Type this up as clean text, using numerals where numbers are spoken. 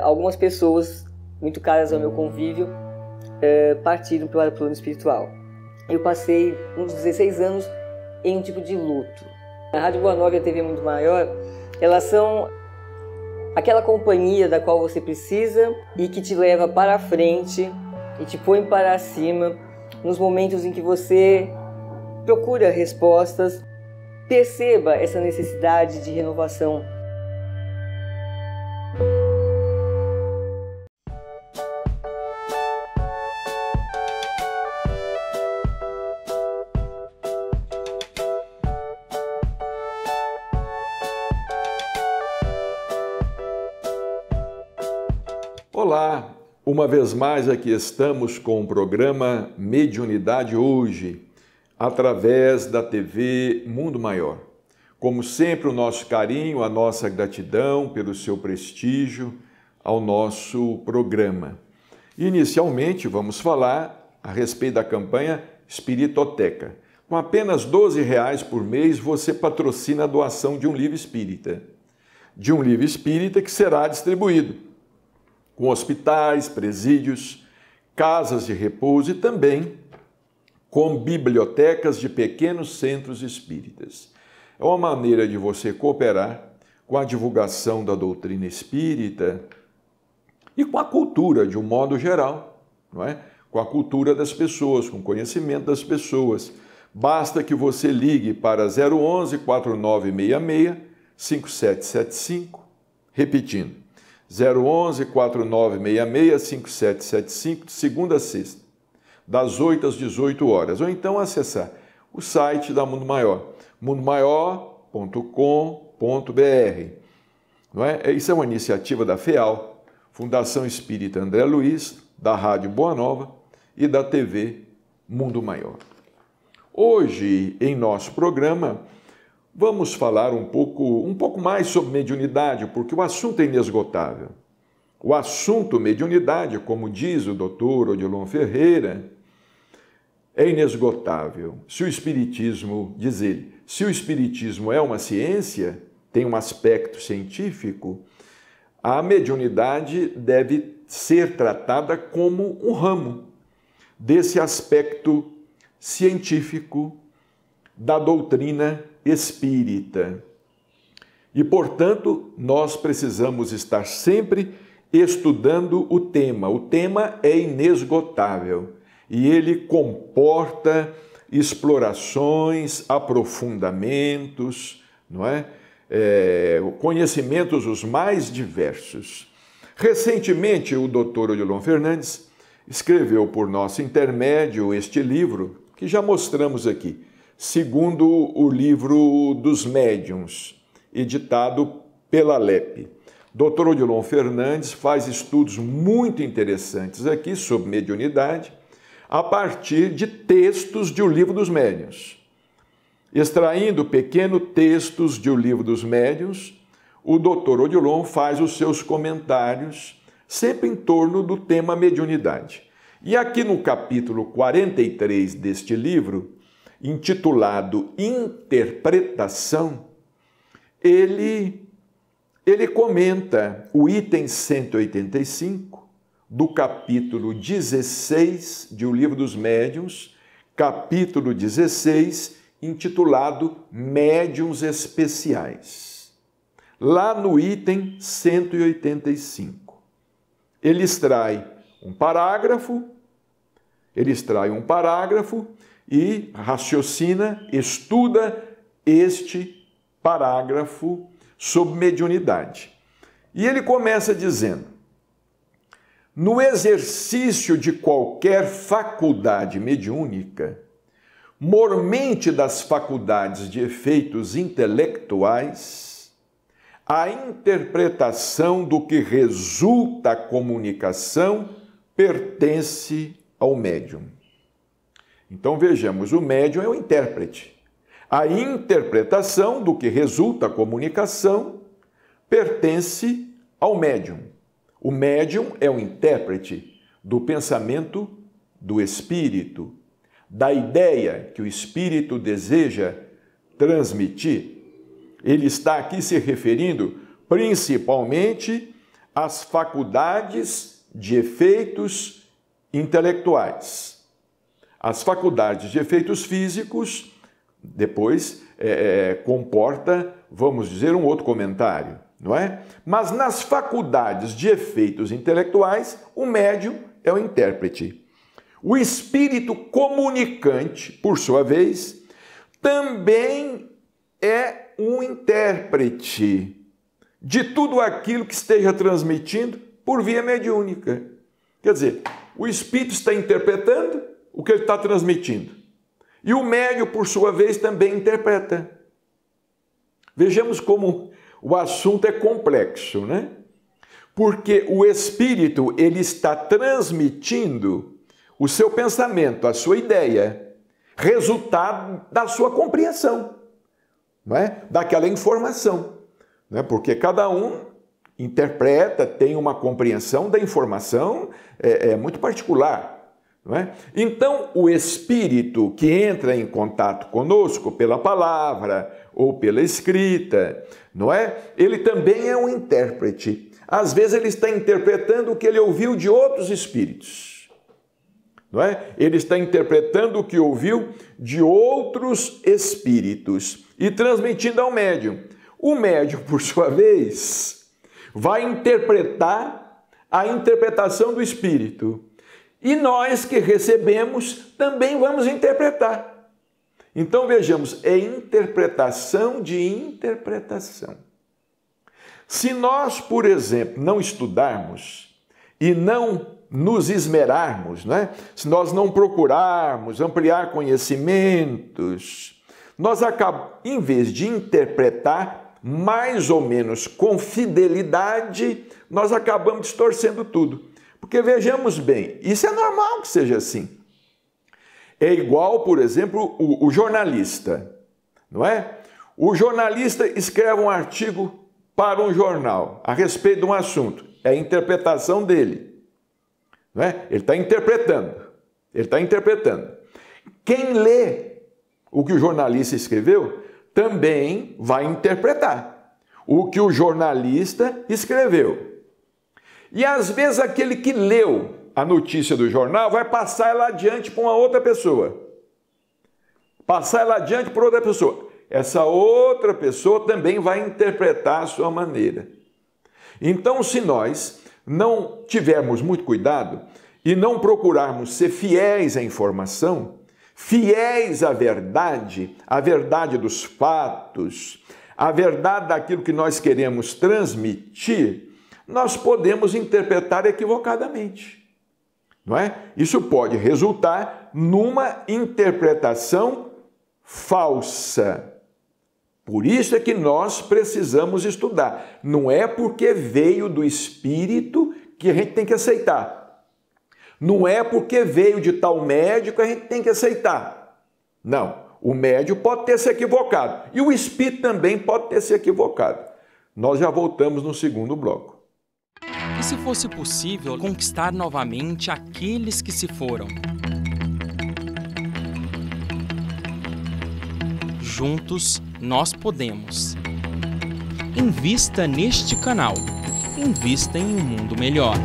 Algumas pessoas muito caras ao meu convívio partiram para o plano espiritual. Eu passei uns 16 anos em um tipo de luto. A Rádio Boa Nova e a TV Mundo Maior, elas são aquela companhia da qual você precisa e que te leva para a frente e te põe para cima nos momentos em que você procura respostas. Perceba essa necessidade de renovação. Olá, uma vez mais aqui estamos com o programa Mediunidade Hoje, através da TV Mundo Maior. Como sempre, o nosso carinho, a nossa gratidão pelo seu prestígio ao nosso programa. Inicialmente, vamos falar a respeito da campanha Espiritoteca. Com apenas R$12 por mês, você patrocina a doação de um livro espírita. De um livro espírita que será distribuído com hospitais, presídios, casas de repouso e também com bibliotecas de pequenos centros espíritas. É uma maneira de você cooperar com a divulgação da doutrina espírita e com a cultura de um modo geral, não é? Com a cultura das pessoas, com o conhecimento das pessoas. Basta que você ligue para 011 4966 5775, repetindo, 011 4966 5775, de segunda a sexta, das 8 às 18 horas, ou então acessar o site da Mundo Maior, mundomaior.com.br. Não é? Isso é uma iniciativa da FEAL, Fundação Espírita André Luiz, da Rádio Boa Nova e da TV Mundo Maior. Hoje, em nosso programa, vamos falar um pouco mais sobre mediunidade, porque o assunto é inesgotável. O assunto mediunidade, como diz o doutor Odilon Ferreira, é inesgotável. Se o Espiritismo, diz ele, se o Espiritismo é uma ciência, tem um aspecto científico, a mediunidade deve ser tratada como um ramo desse aspecto científico da doutrina espírita. E, portanto, nós precisamos estar sempre estudando o tema. O tema é inesgotável e ele comporta explorações, aprofundamentos, não é? Conhecimentos os mais diversos. Recentemente, o Dr. Odilon Fernandes escreveu por nosso intermédio este livro, que já mostramos aqui, segundo o livro dos médiuns, editado pela LEP. Dr. Odilon Fernandes faz estudos muito interessantes aqui sobre mediunidade a partir de textos de O Livro dos Médiuns. Extraindo pequenos textos de O Livro dos Médiuns, o Dr. Odilon faz os seus comentários sempre em torno do tema mediunidade. E aqui no capítulo 43 deste livro, intitulado Interpretação, ele comenta o item 185 do capítulo 16 de O Livro dos Médiuns, capítulo 16, intitulado Médiuns Especiais. Lá no item 185, ele extrai um parágrafo e raciocina, estuda este parágrafo sobre mediunidade. E ele começa dizendo: no exercício de qualquer faculdade mediúnica, mormente das faculdades de efeitos intelectuais, a interpretação do que resulta a comunicação pertence ao médium. Então vejamos, o médium é o intérprete. A interpretação do que resulta a comunicação pertence ao médium. O médium é o intérprete do pensamento do espírito, da ideia que o espírito deseja transmitir. Ele está aqui se referindo principalmente as faculdades de efeitos intelectuais. As faculdades de efeitos físicos, depois comporta, vamos dizer, um outro comentário, não é? Mas nas faculdades de efeitos intelectuais, o médium é o intérprete. O espírito comunicante, por sua vez, também é um intérprete de tudo aquilo que esteja transmitindo por via mediúnica. Quer dizer, o espírito está interpretando o que ele está transmitindo. E o médium, por sua vez, também interpreta. Vejamos como o assunto é complexo, né? Porque o espírito, ele está transmitindo o seu pensamento, a sua ideia, resultado da sua compreensão, não é? Daquela informação, não é? Porque cada um interpreta, tem uma compreensão da informação muito particular. Não é? Então, o espírito que entra em contato conosco pela palavra ou pela escrita, não é? Ele também é um intérprete. Às vezes ele está interpretando o que ele ouviu de outros espíritos. Não é? Ele está interpretando o que ouviu de outros espíritos e transmitindo ao médium. O médium, por sua vez, vai interpretar a interpretação do espírito. E nós que recebemos também vamos interpretar. Então vejamos, é interpretação de interpretação. Se nós, por exemplo, não estudarmos e não nos esmerarmos, né? Se nós não procurarmos ampliar conhecimentos, nós acabamos, em vez de interpretar mais ou menos com fidelidade, nós acabamos distorcendo tudo. Porque vejamos bem, isso é normal que seja assim. É igual, por exemplo, o jornalista, não é? O jornalista escreve um artigo para um jornal a respeito de um assunto. É a interpretação dele, não é? Ele está interpretando. Quem lê o que o jornalista escreveu também vai interpretar o que o jornalista escreveu. E às vezes aquele que leu a notícia do jornal vai passar ela adiante para uma outra pessoa. Essa outra pessoa também vai interpretar a sua maneira. Então, se nós não tivermos muito cuidado e não procurarmos ser fiéis à informação, fiéis à verdade dos fatos, a verdade daquilo que nós queremos transmitir, nós podemos interpretar equivocadamente, não é? Isso pode resultar numa interpretação falsa. Por isso é que nós precisamos estudar. Não é porque veio do Espírito que a gente tem que aceitar. Não é porque veio de tal médico que a gente tem que aceitar. Não, o médico pode ter se equivocado e o Espírito também pode ter se equivocado. Nós já voltamos no segundo bloco. E se fosse possível conquistar novamente aqueles que se foram? Juntos nós podemos. Invista neste canal. Invista em um mundo melhor.